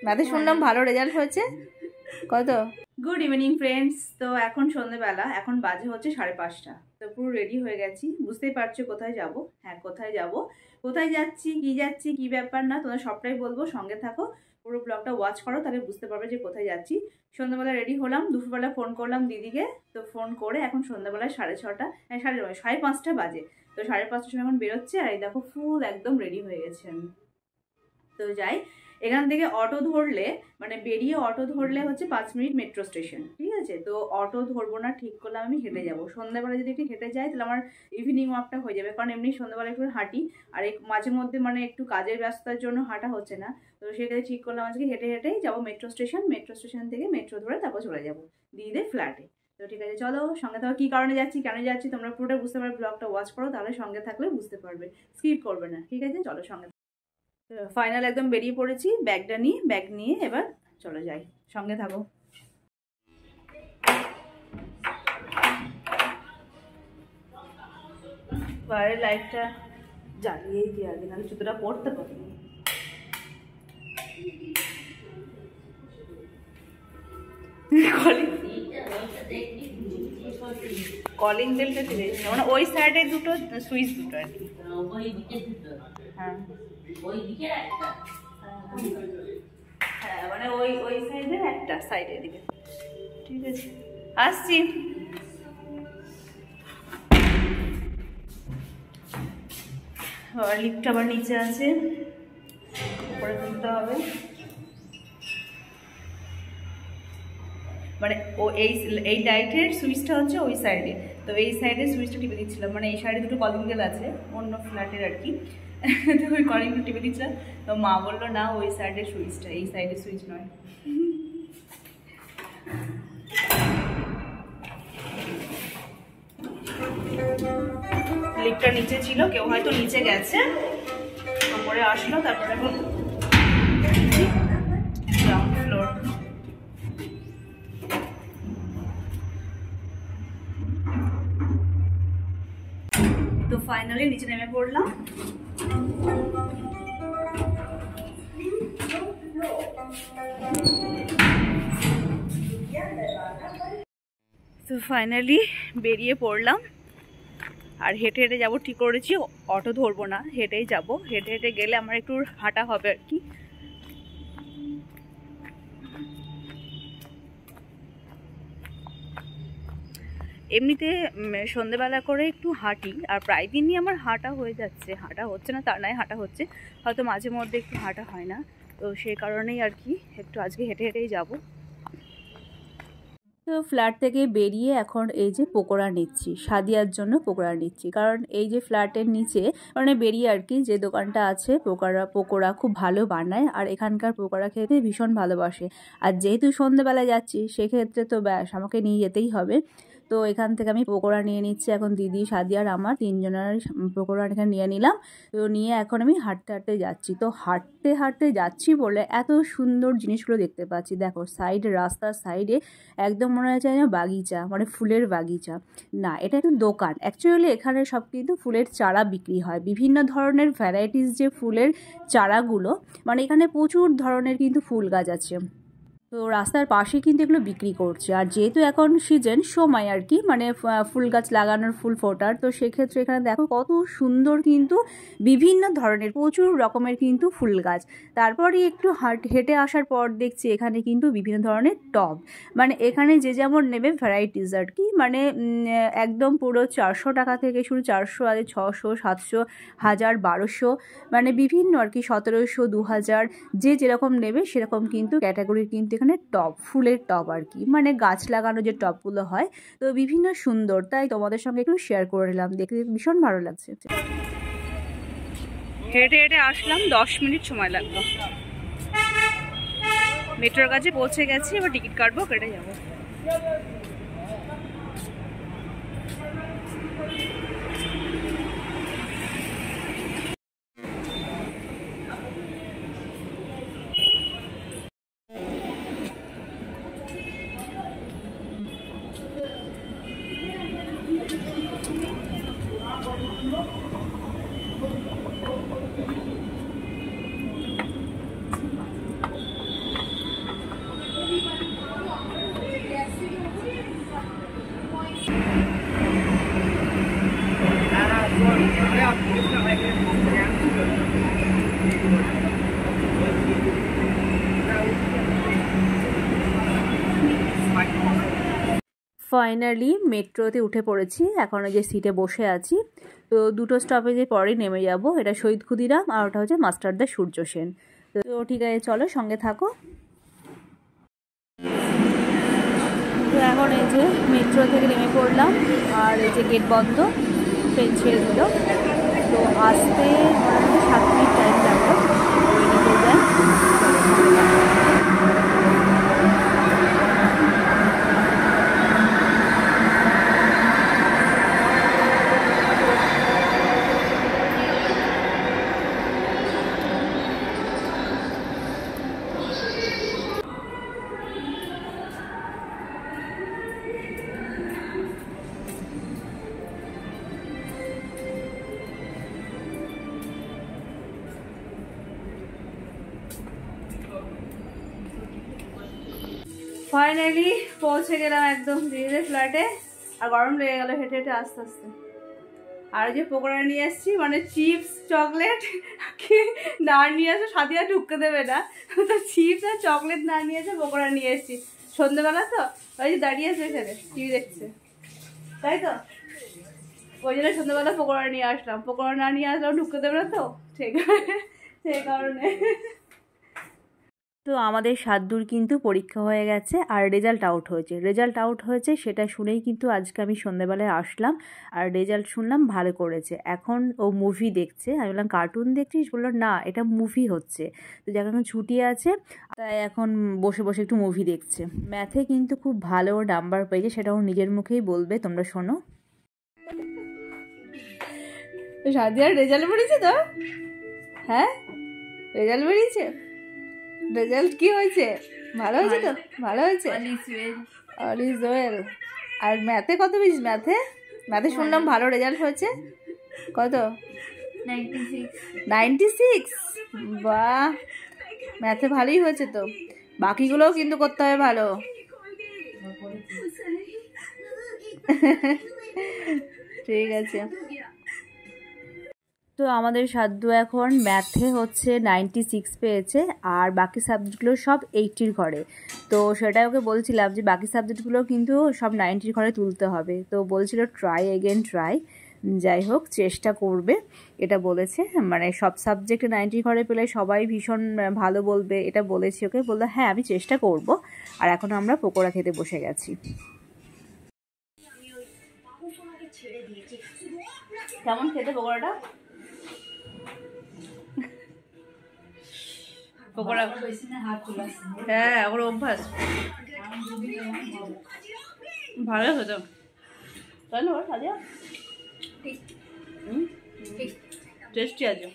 ম্যাথে শুনলাম ভালো রেজাল্ট হয়েছে। কত? Good evening friends. তো এখন সন্ধ্যেবেলা, এখন বাজে হচ্ছে 5:30। তো পুরো রেডি হয়ে গেছি, বুঝতেই পারছো কোথায় যাব। হ্যাঁ, কোথায় যাব, কোথায় যাচ্ছি, কি ব্যাপার না তোমরা সবটাই বলবো, সঙ্গে থাকো, পুরো ব্লগটা ওয়াচ করো, তাহলে বুঝতে পারবে যে কোথায় যাচ্ছি। সন্ধ্যাবেলা রেডি হলাম, দুপুরবেলা ফোন করলাম দিদিকে। তো ফোন করে এখন সন্ধ্যাবেলায় 6:30, 5:30 বাজে। তো 5:30টার সময় এখন বেরোচ্ছে, আর এই দেখো ফুল একদম রেডি হয়ে গেছে আমি। তো যাই, এখান থেকে অটো ধরলে, মানে বেরিয়ে অটো ধরলে হচ্ছে 5 মিনিট মেট্রো স্টেশন, ঠিক আছে। তো অটো ধরবো না, ঠিক করলাম আমি হেঁটে যাবো। সন্ধ্যাবেলা যদি একটু হেঁটে যাই তাহলে আমার ইভিনিং ওয়াকটা হয়ে যাবে, কারণ এমনি সন্ধ্যাবেলা একটু হাঁটি, আর এই মাঝে মধ্যে মানে একটু কাজের ব্যস্ততার জন্য হাঁটা হচ্ছে না। তো সেটাই ঠিক করলাম আজকে হেঁটে হেঁটেই যাবো মেট্রো স্টেশন। মেট্রো স্টেশন থেকে মেট্রো ধরে তারপর চলে যাবো দিদিদের ফ্ল্যাটে। তো ঠিক আছে, চলো সঙ্গে থাকো। কী কারণে যাচ্ছি, কেন যাচ্ছি তোমরা পুরোটা বুঝতে পারবে, ব্লগটা ওয়াচ করো, তাহলে সঙ্গে থাকলে বুঝতে পারবে, স্কিপ করবে না, ঠিক আছে। চলো সঙ্গে। ফাইনাল একদম বেরিয়ে পড়েছি, ব্যাগ নিয়ে এবার চলে যাই, সঙ্গে থাকো। বাইরের লাইটটা জ্বালিয়েই দিয়ে আগে, নাহলে জুতোটা পড়তে পারি। কলিং বেলটা দিলে মানে ওই সাইডে দুটো সুইচ, দুটো আর কি। হ্যাঁ হ্যাঁ, মানে ওই সাইডের একটা সাইডের দিকে, ঠিক আছে। আসছি। লিফট আবার নিচে আছে, উপরে তুলতে হবে। মানে ও এই লাইটের সুইচটা হচ্ছে ওই সাইডে, তো এই সাইডে সুইচটা টিপে দিচ্ছিলাম, মানে এই সাইডে দুটো কলিং বেল আছে অন্য ফ্ল্যাটের আর কি। তো ওই কলিং বেল টিপে দিচ্ছিলাম, তো মা বললো না ওই সাইডের সুইচটা, এই সাইডের সুইচ নয়। লিফটটা নিচে ছিল, কেউ হয়তো নিচে গেছে, উপরে আসলো, তারপরে গ্রাউন্ড ফ্লোর। তো ফাইনালি নিচে নেমে পড়লাম। তো ফাইনালি বেরিয়ে পড়লাম, আর হেঁটে হেঁটে যাবো ঠিক করেছি, অটো ধরবো না, হেঁটেই যাবো। হেঁটে হেঁটে গেলে আমার একটু হাঁটা হবে আর কি। এমনিতে সন্ধেবেলা করে একটু হাঁটি, আর প্রায় দিনই আমার হাঁটা হয়ে যাচ্ছে, হাঁটা হচ্ছে না তার নয়, হাঁটা হচ্ছে, হয়তো মাঝে মধ্যে একটু হাঁটা হয় না, তো সেই কারণেই আর কি একটু আজকে হেঁটে হেঁটেই যাবো। তো ফ্ল্যাট থেকে বেরিয়ে এখন এই যে পকোড়া নিচ্ছি, সাদিয়ার জন্য পকোড়া নিচ্ছি, কারণ এই যে ফ্ল্যাটের নিচে মানে বেরিয়ে আর কি যে দোকানটা আছে, পকোড়া খুব ভালো বানায়, আর এখানকার পকোড়া খেতে ভীষণ ভালোবাসে। আর যেহেতু সন্ধ্যেবেলায় যাচ্ছি সেক্ষেত্রে তো ব্যাস আমাকে নিয়ে যেতেই হবে। তো এখান থেকে আমি পকোড়া নিয়ে নিচ্ছি, এখন দিদি, সাদিয়ার, আমার তিনজনের পকোড়া এখানে নিয়ে নিলাম। তো নিয়ে এখন আমি হাঁটতে হাঁটতে যাচ্ছি। তো হাঁটতে হাঁটতে যাচ্ছি বলে এত সুন্দর জিনিসগুলো দেখতে পাচ্ছি। দেখো সাইডে, রাস্তার সাইডে একদম মনে হচ্ছে যেন বাগিচা, মানে ফুলের বাগিচা না, এটা একটা দোকান। অ্যাকচুয়ালি এখানে সব কিন্তু ফুলের চারা বিক্রি হয়, বিভিন্ন ধরনের ভ্যারাইটিস যে ফুলের চারাগুলো, মানে এখানে প্রচুর ধরনের কিন্তু ফুল গাছ আছে। তো রাস্তার পাশে কিন্তু এগুলো বিক্রি করছে, আর যেহেতু এখন সিজন সময় আর কি, মানে ফুল গাছ লাগানোর, ফুল ফোটার, তো সেক্ষেত্রে এখানে দেখো কত সুন্দর কিন্তু বিভিন্ন ধরনের প্রচুর রকমের কিন্তু ফুল গাছ। তারপরে একটু হেঁটে আসার পর দেখছি এখানে কিন্তু বিভিন্ন ধরনের টব, মানে এখানে যে যেমন নেবে ভ্যারাইটিস আর কি, মানে একদম পুরো 400 টাকা থেকে শুরু, 400, আগে 600, 700, 1000, 1200, মানে বিভিন্ন আর কি, 1700, 2000, যে যেরকম নেবে সেরকম কিন্তু ক্যাটাগরির কিন্তু এখানে টব, ফুলের টব আর কি, মানে গাছ লাগানো যে টবগুলো হয়। তো বিভিন্ন সুন্দর, তাই তোমাদের সঙ্গে একটু শেয়ার করে নিলাম, দেখতে ভীষণ ভালো লাগছে। হেঁটে হেঁটে আসলাম, 10 মিনিট সময় লাগলো। মেট্রোর কাছে পৌঁছে গেছি, এবার টিকিট কাটবো, কেটে যাবো। ফাইনালি মেট্রোতে উঠে পড়েছি, এখন যে সিটে বসে আছি। তো দুটো স্টপেজের পরে নেমে যাব, এটা শহীদ ক্ষুদিরাম আর ওটা হচ্ছে মাস্টারদা সূর্য সেন। তো ঠিক আছে, চলো সঙ্গে থাকো। তো এখন এই যে মেট্রো থেকে নেমে পড়লাম, আর এই যে গেট বন্ধ, ট্রেন ছেড়ে দিল। তো আসতে মোটামুটি 7 মিনিট টাইম লাগলো, নিতে যায়। ফাইনালি পৌঁছে গেলাম একদম দিদিদের ফ্ল্যাটে। আর গরম লেগে গেল হেঁটে হেঁটে আস্তে আস্তে। আর যে পকোড়া নিয়ে এসেছি, মানে চিপস চকলেট না নিয়ে আসে, সাদিয়া ঢুকতে দেবে না, তো চিপস আর চকলেট না নিয়ে এসে পকোড়া নিয়ে এসেছি। সন্ধ্যেবেলা তো ওই যে দাঁড়িয়ে আছে এখানে টিভি দেখছে, তাই তো ওই জন্য সন্ধ্যেবেলা পকোড়া নিয়ে আসলাম। পকোড়া না নিয়ে আসলাম ঢুকতে দেবে না, তো ঠিক আছে সেই কারণে। তো আমাদের সাদ্দুর কিন্তু পরীক্ষা হয়ে গেছে আর রেজাল্ট আউট হয়েছে সেটা শুনেই কিন্তু আজকে আমি সন্ধ্যেবেলায় আসলাম। আর রেজাল্ট শুনলাম ভালো করেছে। এখন ও মুভি দেখছে। আমি বললাম কার্টুন দেখছিস? বললো না, এটা মুভি হচ্ছে। তো যখন এখন ছুটি আছে তাই এখন বসে বসে একটু মুভি দেখছে। ম্যাথে কিন্তু খুব ভালো নাম্বার পেয়েছে, সেটা ও নিজের মুখেই বলবে, তোমরা শোনো। সাদিয়ার রেজাল্ট বেরিয়েছে তো? হ্যাঁ, রেজাল্ট বেরিয়েছে। রেজাল্ট কি হয়েছে? ভালো হয়েছে তো? ভালো হয়েছে, অল ইজ ওয়েল। আর ম্যাথে কত পেয়েছিস? ম্যাথে শুনলাম ভালো রেজাল্ট হয়েছে। কত? 96। বাহ, ম্যাথে ভালোই হয়েছে তো। বাকিগুলোও কিন্তু করতে হবে ভালো। ঠিক আছে। তো আমাদের সাদ্দু এখন ম্যাথে হচ্ছে 96 পেয়েছে, আর বাকি সাবজেক্টগুলো সব 80-র ঘরে। তো সেটা ওকে বলছিলাম যে বাকি সাবজেক্টগুলো কিন্তু সব 90-র ঘরে তুলতে হবে। তো বলছিল ট্রাই। যাই হোক, চেষ্টা করবে এটা বলেছে। মানে সব সাবজেক্টে 90 ঘরে পেলে সবাই ভীষণ ভালো বলবে, এটা বলেছি ওকে। বললো হ্যাঁ আমি চেষ্টা করব। আর এখন আমরা পকোড়া খেতে বসে গেছি। কেমন খেতে পকোড়াটা? পকোড়া হ্যাঁ, ওর অভ্যাস ভালো হতো, তাই না? সাজিয়া টেস্টি আছে।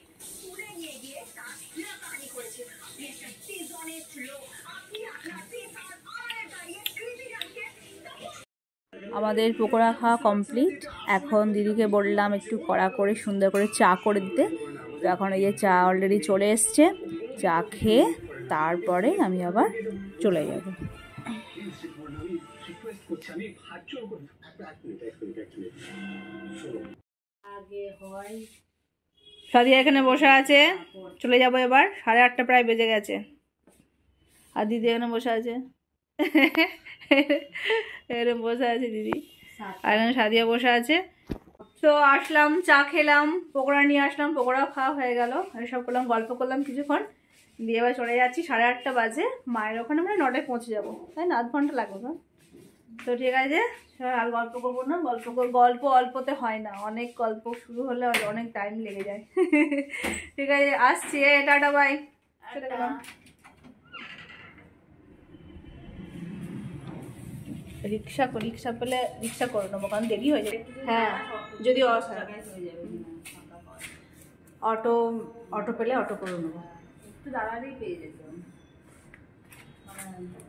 আমাদের পকোড়া খাওয়া কমপ্লিট। এখন দিদিকে বললাম একটু কড়া করে সুন্দর করে চা করে দিতে। তো এখন এই যে চা অলরেডি চলে এসছে। চা খেয়ে তারপরে আমি আবার চলে যাব। সাদিয়া এখানে বসে আছে, চলে যাবো এবার। 8:30 প্রায় বেজে গেছে। আর দিদি এখানে বসে আছে, এখানে বসে আছে দিদি, আর এখানে সাদিয়া বসে আছে। তো আসলাম, চা খেলাম, পকোড়া নিয়ে আসলাম, পকোড়াও খাওয়া হয়ে গেল। এসব করলাম, গল্প করলাম কিছুক্ষণ, দিয়ে এবার চলে যাচ্ছি। 8:30 বাজে, মায়ের ওখানে আমরা 9টায় পৌঁছে যাবো, তাই না? 0.5 ঘন্টা লাগবে। তো ঠিক আছে, আর গল্প করবো না। গল্প অল্পতে হয় না, অনেক গল্প শুরু হলে অনেক টাইম লেগে যায়। ঠিক আছে, আসছি। Tata, by. রিক্সা পেলে রিক্সা করে নেবো, কারণ দেরি হয়ে যাবে। হ্যাঁ, যদি অটো পেলে অটো করে নেবো। একটু দাঁড়ালেই পেয়ে যেত,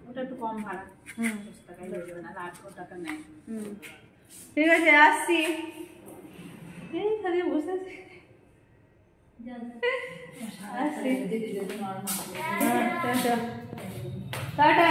ওটা একটু কম ভাড়া। 10 টাকায় হয়ে যাবে, না 800 টাকা নেয়। ঠিক আছে, আসছি। বসে আছি, টাটা।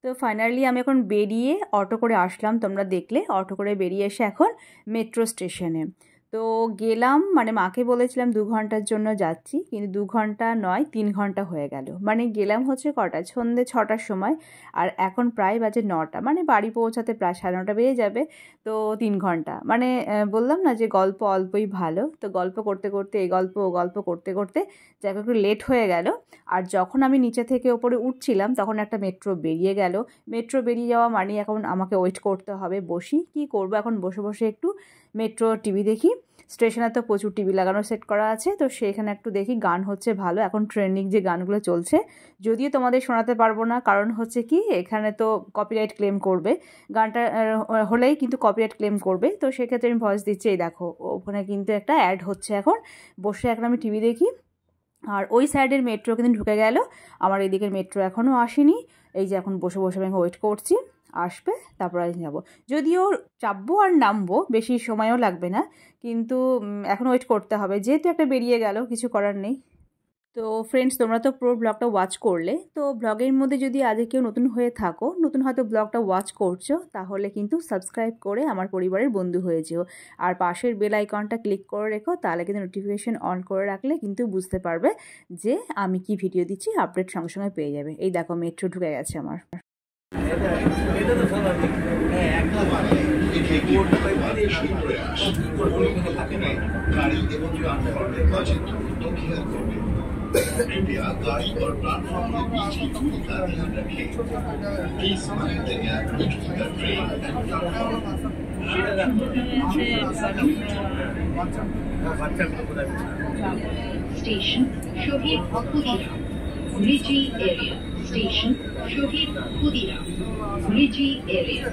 তো ফাইনালি আমি এখন বেরিয়ে অটো করে আসলাম, তোমরা দেখলে অটো করে বেরিয়ে এসে এখন মেট্রো স্টেশনে তো গেলাম। মানে মাকে বলেছিলাম 2 ঘন্টার জন্য যাচ্ছি, কিন্তু 2 ঘন্টা নয় 3 ঘন্টা হয়ে গেল। মানে গেলাম হচ্ছে কটা, সন্ধ্যে 6টার সময়, আর এখন প্রায় বাজে 9টা, মানে বাড়ি পৌঁছাতে প্রায় 9:30 বেজে যাবে। তো 3 ঘন্টা, মানে বললাম না যে গল্প অল্পই ভালো, তো গল্প করতে করতে এই গল্প ও গল্প করতে করতে যাকে একটু লেট হয়ে গেল। আর যখন আমি নিচে থেকে ওপরে উঠছিলাম তখন একটা মেট্রো বেরিয়ে গেল। মেট্রো বেরিয়ে যাওয়া মানে এখন আমাকে ওয়েট করতে হবে, বসি কি করব এখন, বসে বসে একটু মেট্রো টিভি দেখি। স্টেশনে তো প্রচুর টিভি লাগানো সেট করা আছে, তো সেখানে একটু দেখি, গান হচ্ছে ভালো, এখন ট্রেন্ডিং যে গানগুলো চলছে, যদিও তোমাদের শোনাতে পারবো না, কারণ হচ্ছে কি এখানে তো কপিরাইট ক্লেম করবে, গানটা হলেই কিন্তু কপিরাইট ক্লেম করবে, তো সেক্ষেত্রে আমি ভয়েস দিচ্ছি। এই দেখো ওখানে কিন্তু একটা অ্যাড হচ্ছে, এখন বসে এখন আমি টিভি দেখি। আর ওই সাইডের মেট্রো কিন্তু ঢুকে গেল, আমার এদিকের মেট্রো এখনও আসেনি। এই যে এখন বসে বসে আমি ওয়েট করছি, আসবে তারপর আমি যাবো, যদিও চাপবো আর নামবো, বেশি সময়ও লাগবে না, কিন্তু এখন ওয়েট করতে হবে, যেহেতু একটা বেরিয়ে গেল, কিছু করার নেই। তো ফ্রেন্ডস, তোমরা তো পুরো ব্লগটা ওয়াচ করলে, তো ব্লগের মধ্যে যদি আজকে কেউ নতুন হয়ে থাকো, নতুন হয়তো ব্লগটা ওয়াচ করছো, তাহলে কিন্তু সাবস্ক্রাইব করে আমার পরিবারের বন্ধু হয়ে যেও, আর পাশের বেল আইকনটা ক্লিক করে রেখো, তাহলে কিন্তু নোটিফিকেশন অন করে রাখলে কিন্তু বুঝতে পারবে যে আমি কি ভিডিও দিচ্ছি, আপডেট সঙ্গে সঙ্গে পেয়ে যাবে। এই দেখো মেট্রো ঢুকে গেছে আমার। इंडिया गाड़ी और प्लेटफॉर्म के बीच की दूरी का ध्यान रखें। Please mind the gap between the train and platform. Station शहीद खुदीराम, रिजी एरिया। स्टेशन शहीद खुदीराम, रिजी एरिया।